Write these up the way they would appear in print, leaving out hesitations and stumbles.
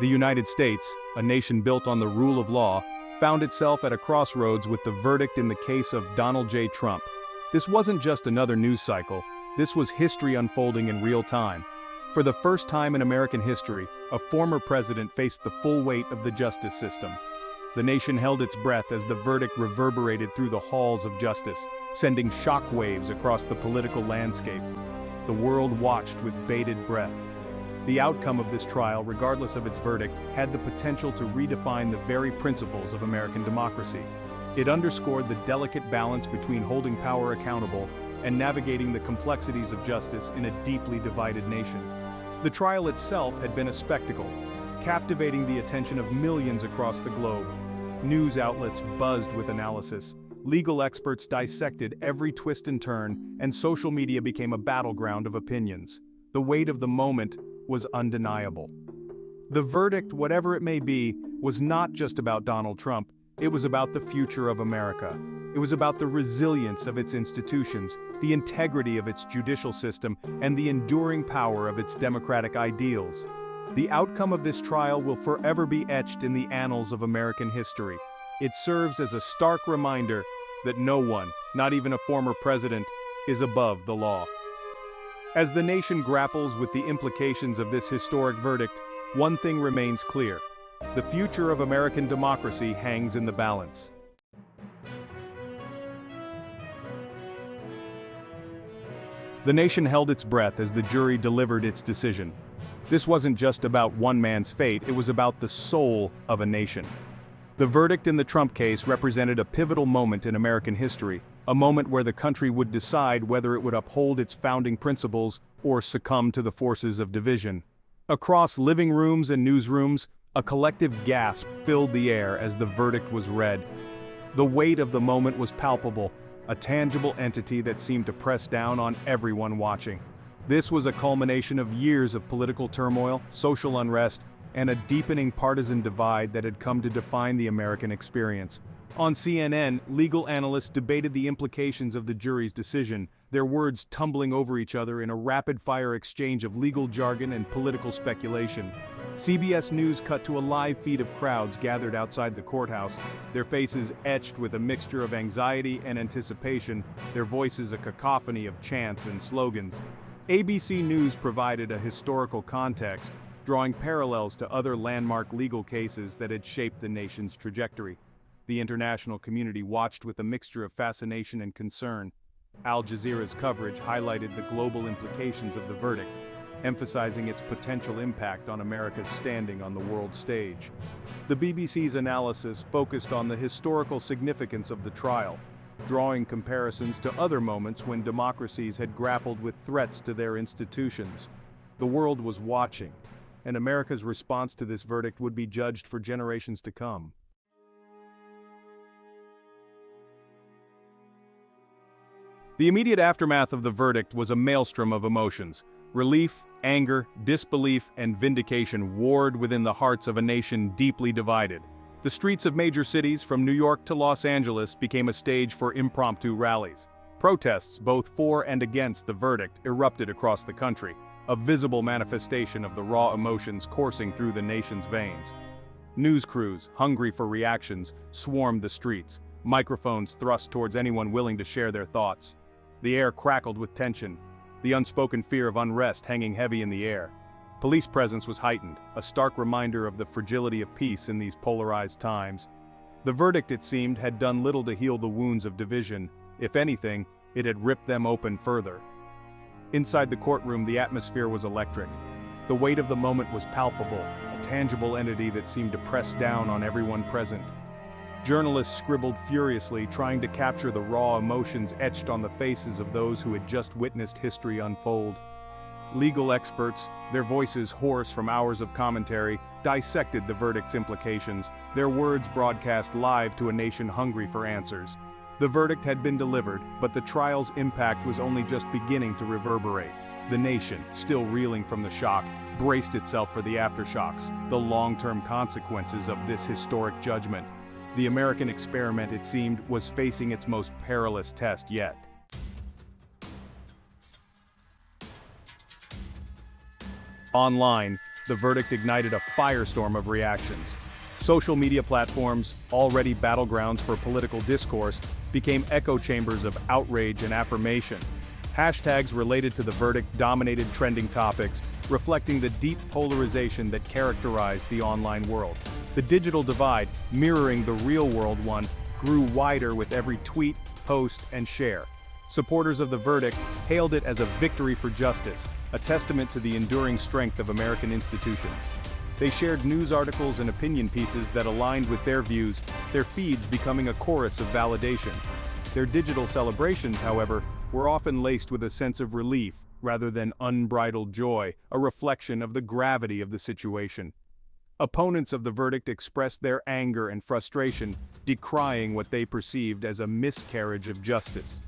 The United States, a nation built on the rule of law, found itself at a crossroads with the verdict in the case of Donald J. Trump. This wasn't just another news cycle, this was history unfolding in real time. For the first time in American history, a former president faced the full weight of the justice system. The nation held its breath as the verdict reverberated through the halls of justice, sending shockwaves across the political landscape. The world watched with bated breath. The outcome of this trial, regardless of its verdict, had the potential to redefine the very principles of American democracy. It underscored the delicate balance between holding power accountable and navigating the complexities of justice in a deeply divided nation. The trial itself had been a spectacle, captivating the attention of millions across the globe. News outlets buzzed with analysis, legal experts dissected every twist and turn, and social media became a battleground of opinions. The weight of the moment was undeniable. The verdict, whatever it may be, was not just about Donald Trump, it was about the future of America. It was about the resilience of its institutions, the integrity of its judicial system, and the enduring power of its democratic ideals. The outcome of this trial will forever be etched in the annals of American history. It serves as a stark reminder that no one, not even a former president, is above the law. As the nation grapples with the implications of this historic verdict, one thing remains clear. The future of American democracy hangs in the balance. The nation held its breath as the jury delivered its decision. This wasn't just about one man's fate, it was about the soul of a nation. The verdict in the Trump case represented a pivotal moment in American history, a moment where the country would decide whether it would uphold its founding principles or succumb to the forces of division. Across living rooms and newsrooms, a collective gasp filled the air as the verdict was read. The weight of the moment was palpable, a tangible entity that seemed to press down on everyone watching. This was a culmination of years of political turmoil, social unrest, and a deepening partisan divide that had come to define the American experience. On CNN, legal analysts debated the implications of the jury's decision, their words tumbling over each other in a rapid-fire exchange of legal jargon and political speculation. CBS News cut to a live feed of crowds gathered outside the courthouse, their faces etched with a mixture of anxiety and anticipation, their voices a cacophony of chants and slogans. ABC News provided a historical context, drawing parallels to other landmark legal cases that had shaped the nation's trajectory. The international community watched with a mixture of fascination and concern. Al Jazeera's coverage highlighted the global implications of the verdict, emphasizing its potential impact on America's standing on the world stage. The BBC's analysis focused on the historical significance of the trial, drawing comparisons to other moments when democracies had grappled with threats to their institutions. The world was watching, and America's response to this verdict would be judged for generations to come. The immediate aftermath of the verdict was a maelstrom of emotions. Relief, anger, disbelief, and vindication warred within the hearts of a nation deeply divided. The streets of major cities, from New York to Los Angeles, became a stage for impromptu rallies. Protests, both for and against the verdict, erupted across the country, a visible manifestation of the raw emotions coursing through the nation's veins. News crews, hungry for reactions, swarmed the streets, microphones thrust towards anyone willing to share their thoughts. The air crackled with tension, the unspoken fear of unrest hanging heavy in the air. Police presence was heightened, a stark reminder of the fragility of peace in these polarized times. The verdict, it seemed, had done little to heal the wounds of division. If anything, it had ripped them open further. Inside the courtroom, the atmosphere was electric. The weight of the moment was palpable, a tangible entity that seemed to press down on everyone present. Journalists scribbled furiously, trying to capture the raw emotions etched on the faces of those who had just witnessed history unfold. Legal experts, their voices hoarse from hours of commentary, dissected the verdict's implications, their words broadcast live to a nation hungry for answers. The verdict had been delivered, but the trial's impact was only just beginning to reverberate. The nation, still reeling from the shock, braced itself for the aftershocks, the long-term consequences of this historic judgment. The American experiment, it seemed, was facing its most perilous test yet. Online, the verdict ignited a firestorm of reactions. Social media platforms, already battlegrounds for political discourse, became echo chambers of outrage and affirmation. Hashtags related to the verdict dominated trending topics, reflecting the deep polarization that characterized the online world. The digital divide, mirroring the real-world one, grew wider with every tweet, post, and share. Supporters of the verdict hailed it as a victory for justice, a testament to the enduring strength of American institutions. They shared news articles and opinion pieces that aligned with their views, their feeds becoming a chorus of validation. Their digital celebrations, however, were often laced with a sense of relief rather than unbridled joy, a reflection of the gravity of the situation. Opponents of the verdict expressed their anger and frustration, decrying what they perceived as a miscarriage of justice.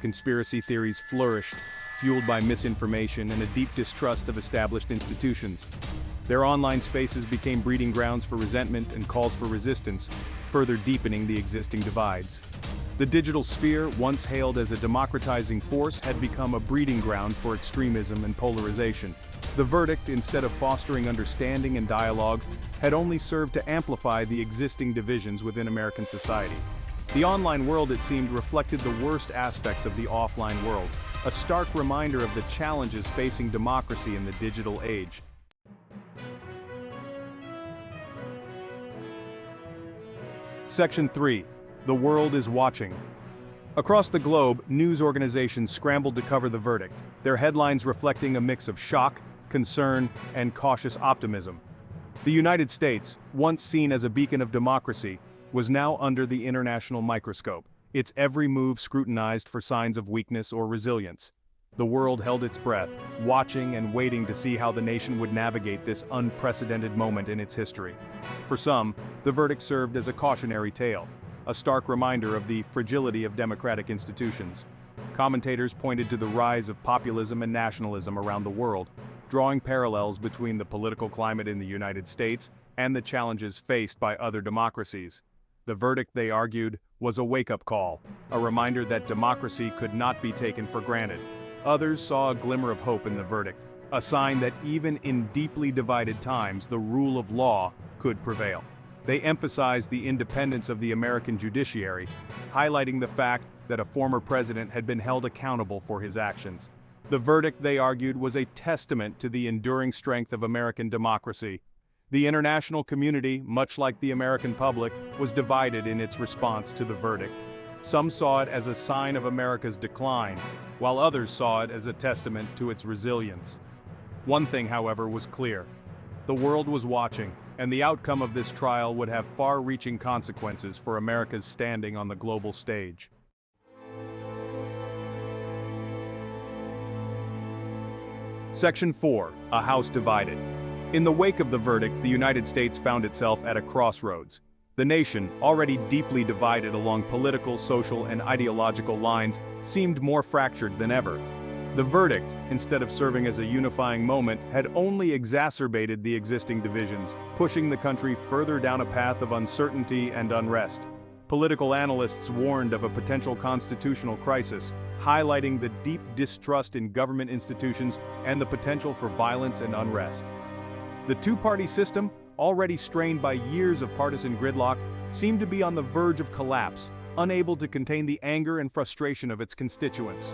Conspiracy theories flourished, fueled by misinformation and a deep distrust of established institutions. Their online spaces became breeding grounds for resentment and calls for resistance, further deepening the existing divides. The digital sphere, once hailed as a democratizing force, had become a breeding ground for extremism and polarization. The verdict, instead of fostering understanding and dialogue, had only served to amplify the existing divisions within American society. The online world, it seemed, reflected the worst aspects of the offline world, a stark reminder of the challenges facing democracy in the digital age. Section 3. The world is watching. Across the globe, news organizations scrambled to cover the verdict, their headlines reflecting a mix of shock, concern, and cautious optimism. The United States, once seen as a beacon of democracy, was now under the international microscope, its every move scrutinized for signs of weakness or resilience. The world held its breath, watching and waiting to see how the nation would navigate this unprecedented moment in its history. For some, the verdict served as a cautionary tale, a stark reminder of the fragility of democratic institutions. Commentators pointed to the rise of populism and nationalism around the world, drawing parallels between the political climate in the United States and the challenges faced by other democracies. The verdict, they argued, was a wake-up call, a reminder that democracy could not be taken for granted. Others saw a glimmer of hope in the verdict, a sign that even in deeply divided times the rule of law could prevail. They emphasized the independence of the American judiciary, highlighting the fact that a former president had been held accountable for his actions. The verdict, they argued, was a testament to the enduring strength of American democracy. The international community, much like the American public, was divided in its response to the verdict. Some saw it as a sign of America's decline, while others saw it as a testament to its resilience. One thing, however, was clear. The world was watching, and the outcome of this trial would have far-reaching consequences for America's standing on the global stage. Section 4. A House Divided. In the wake of the verdict, the United States found itself at a crossroads. The nation, already deeply divided along political, social, and ideological lines, seemed more fractured than ever. The verdict, instead of serving as a unifying moment, had only exacerbated the existing divisions, pushing the country further down a path of uncertainty and unrest. Political analysts warned of a potential constitutional crisis, highlighting the deep distrust in government institutions and the potential for violence and unrest. The two-party system, already strained by years of partisan gridlock, seemed to be on the verge of collapse, unable to contain the anger and frustration of its constituents.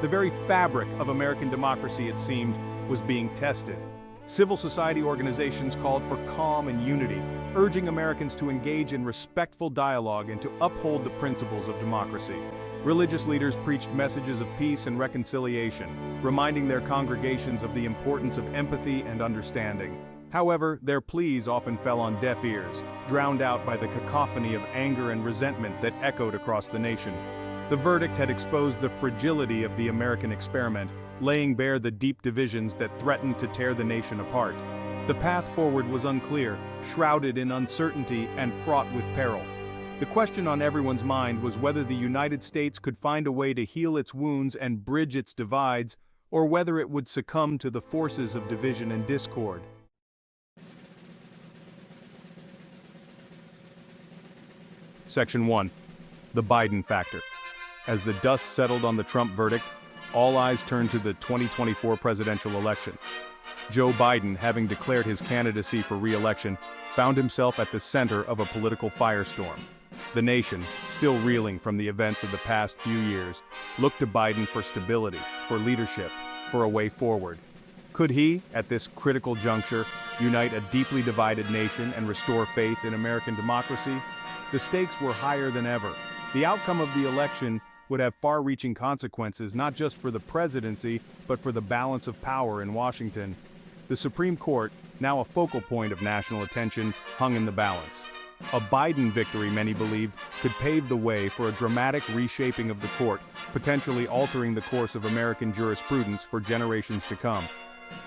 The very fabric of American democracy, it seemed, was being tested. Civil society organizations called for calm and unity, urging Americans to engage in respectful dialogue and to uphold the principles of democracy. Religious leaders preached messages of peace and reconciliation, reminding their congregations of the importance of empathy and understanding. However, their pleas often fell on deaf ears, drowned out by the cacophony of anger and resentment that echoed across the nation. The verdict had exposed the fragility of the American experiment, laying bare the deep divisions that threatened to tear the nation apart. The path forward was unclear, shrouded in uncertainty and fraught with peril. The question on everyone's mind was whether the United States could find a way to heal its wounds and bridge its divides, or whether it would succumb to the forces of division and discord. Section 1. The Biden Factor. As the dust settled on the Trump verdict, all eyes turned to the 2024 presidential election. Joe Biden, having declared his candidacy for re-election, found himself at the center of a political firestorm. The nation, still reeling from the events of the past few years, looked to Biden for stability, for leadership, for a way forward. Could he, at this critical juncture, unite a deeply divided nation and restore faith in American democracy? The stakes were higher than ever. The outcome of the election would have far-reaching consequences not just for the presidency, but for the balance of power in Washington. The Supreme Court, now a focal point of national attention, hung in the balance. A Biden victory, many believed, could pave the way for a dramatic reshaping of the court, potentially altering the course of American jurisprudence for generations to come.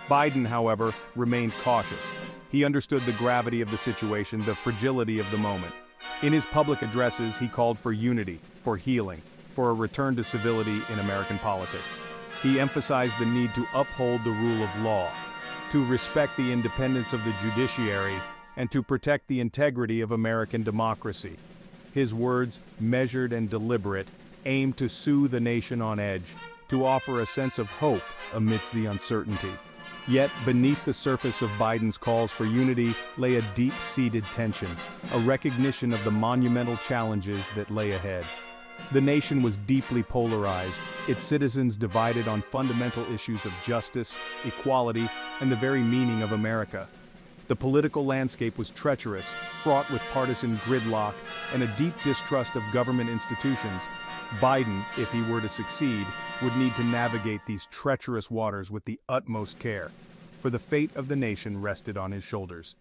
Biden, however, remained cautious. He understood the gravity of the situation, the fragility of the moment. In his public addresses, he called for unity, for healing, for a return to civility in American politics. He emphasized the need to uphold the rule of law, to respect the independence of the judiciary, and to protect the integrity of American democracy. His words, measured and deliberate, aimed to soothe the nation on edge, to offer a sense of hope amidst the uncertainty. Yet, beneath the surface of Biden's calls for unity lay a deep-seated tension, a recognition of the monumental challenges that lay ahead. The nation was deeply polarized, its citizens divided on fundamental issues of justice, equality, and the very meaning of America. The political landscape was treacherous, fraught with partisan gridlock and a deep distrust of government institutions. Biden, if he were to succeed, would need to navigate these treacherous waters with the utmost care, for the fate of the nation rested on his shoulders.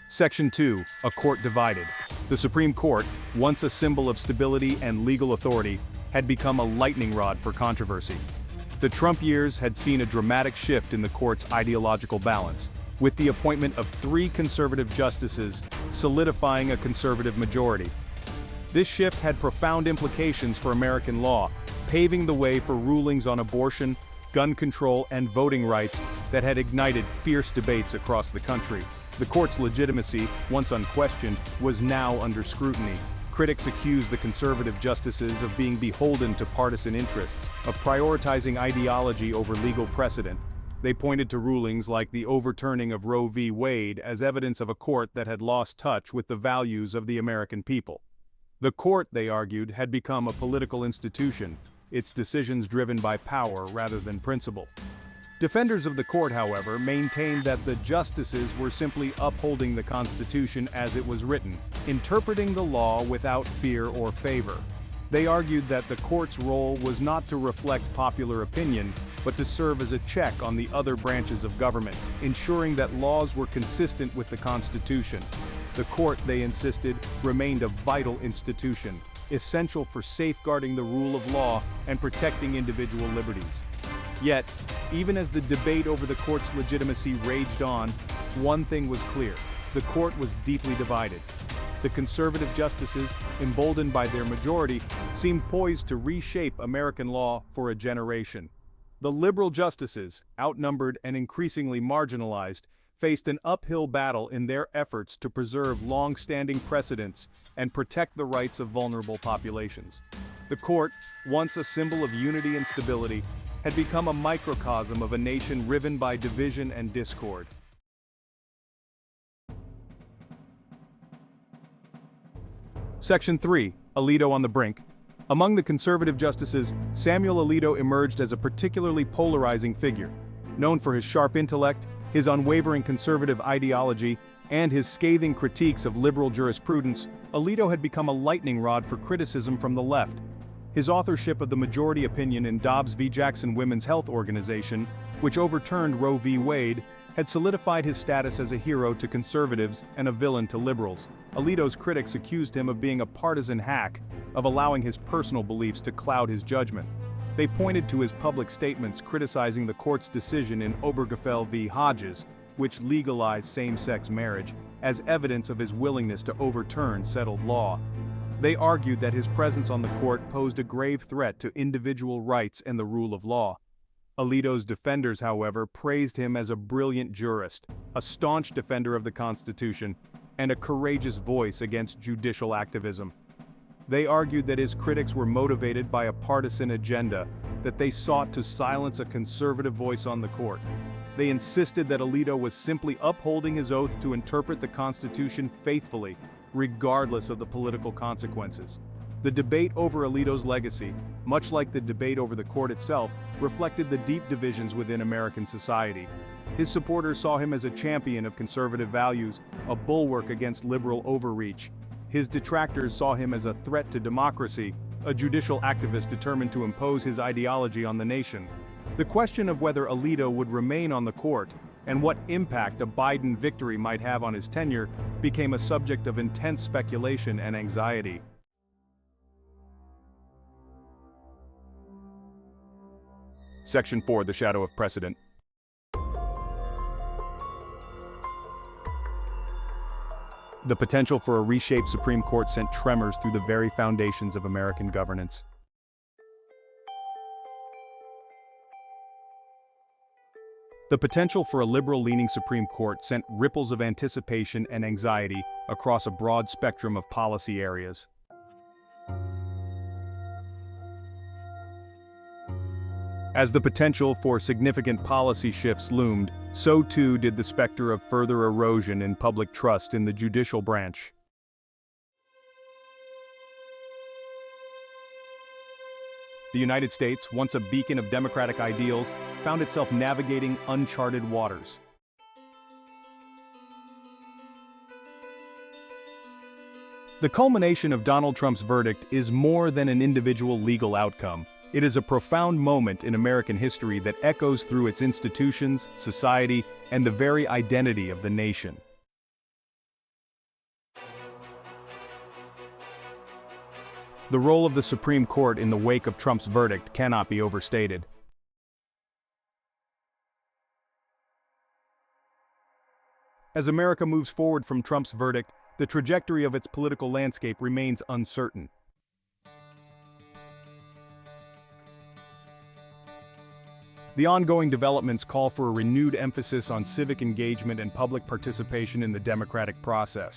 Section 2. A court divided. The Supreme Court, once a symbol of stability and legal authority, had become a lightning rod for controversy. The Trump years had seen a dramatic shift in the court's ideological balance, with the appointment of 3 conservative justices solidifying a conservative majority. This shift had profound implications for American law, paving the way for rulings on abortion, gun control, and voting rights that had ignited fierce debates across the country. The court's legitimacy, once unquestioned, was now under scrutiny. Critics accused the conservative justices of being beholden to partisan interests, of prioritizing ideology over legal precedent. They pointed to rulings like the overturning of Roe v. Wade as evidence of a court that had lost touch with the values of the American people. The court, they argued, had become a political institution, its decisions driven by power rather than principle. Defenders of the court, however, maintained that the justices were simply upholding the Constitution as it was written, interpreting the law without fear or favor. They argued that the court's role was not to reflect popular opinion, but to serve as a check on the other branches of government, ensuring that laws were consistent with the Constitution. The court, they insisted, remained a vital institution, essential for safeguarding the rule of law and protecting individual liberties. Yet, even as the debate over the court's legitimacy raged on, one thing was clear: the court was deeply divided. The conservative justices, emboldened by their majority, seemed poised to reshape American law for a generation. The liberal justices, outnumbered and increasingly marginalized, faced an uphill battle in their efforts to preserve long-standing precedents and protect the rights of vulnerable populations. The court, once a symbol of unity and stability, had become a microcosm of a nation riven by division and discord. Section 3. Alito on the brink. Among the conservative justices, Samuel Alito emerged as a particularly polarizing figure. Known for his sharp intellect, his unwavering conservative ideology, and his scathing critiques of liberal jurisprudence, Alito had become a lightning rod for criticism from the left. His authorship of the majority opinion in Dobbs v. Jackson Women's Health Organization, which overturned Roe v. Wade, had solidified his status as a hero to conservatives and a villain to liberals. Alito's critics accused him of being a partisan hack, of allowing his personal beliefs to cloud his judgment. They pointed to his public statements criticizing the court's decision in Obergefell v. Hodges, which legalized same-sex marriage, as evidence of his willingness to overturn settled law. They argued that his presence on the court posed a grave threat to individual rights and the rule of law. Alito's defenders, however, praised him as a brilliant jurist, a staunch defender of the Constitution, and a courageous voice against judicial activism. They argued that his critics were motivated by a partisan agenda, that they sought to silence a conservative voice on the court. They insisted that Alito was simply upholding his oath to interpret the Constitution faithfully, regardless of the political consequences. The debate over Alito's legacy, much like the debate over the court itself, reflected the deep divisions within American society. His supporters saw him as a champion of conservative values, a bulwark against liberal overreach. His detractors saw him as a threat to democracy, a judicial activist determined to impose his ideology on the nation. The question of whether Alito would remain on the court, and what impact a Biden victory might have on his tenure, became a subject of intense speculation and anxiety. Section 4: The Shadow of Precedent. The potential for a reshaped Supreme Court sent tremors through the very foundations of American governance. The potential for a liberal-leaning Supreme Court sent ripples of anticipation and anxiety across a broad spectrum of policy areas. As the potential for significant policy shifts loomed, so too did the specter of further erosion in public trust in the judicial branch. The United States, once a beacon of democratic ideals, found itself navigating uncharted waters. The culmination of Donald Trump's verdict is more than an individual legal outcome. It is a profound moment in American history that echoes through its institutions, society, and the very identity of the nation. The role of the Supreme Court in the wake of Trump's verdict cannot be overstated. As America moves forward from Trump's verdict, the trajectory of its political landscape remains uncertain. The ongoing developments call for a renewed emphasis on civic engagement and public participation in the democratic process.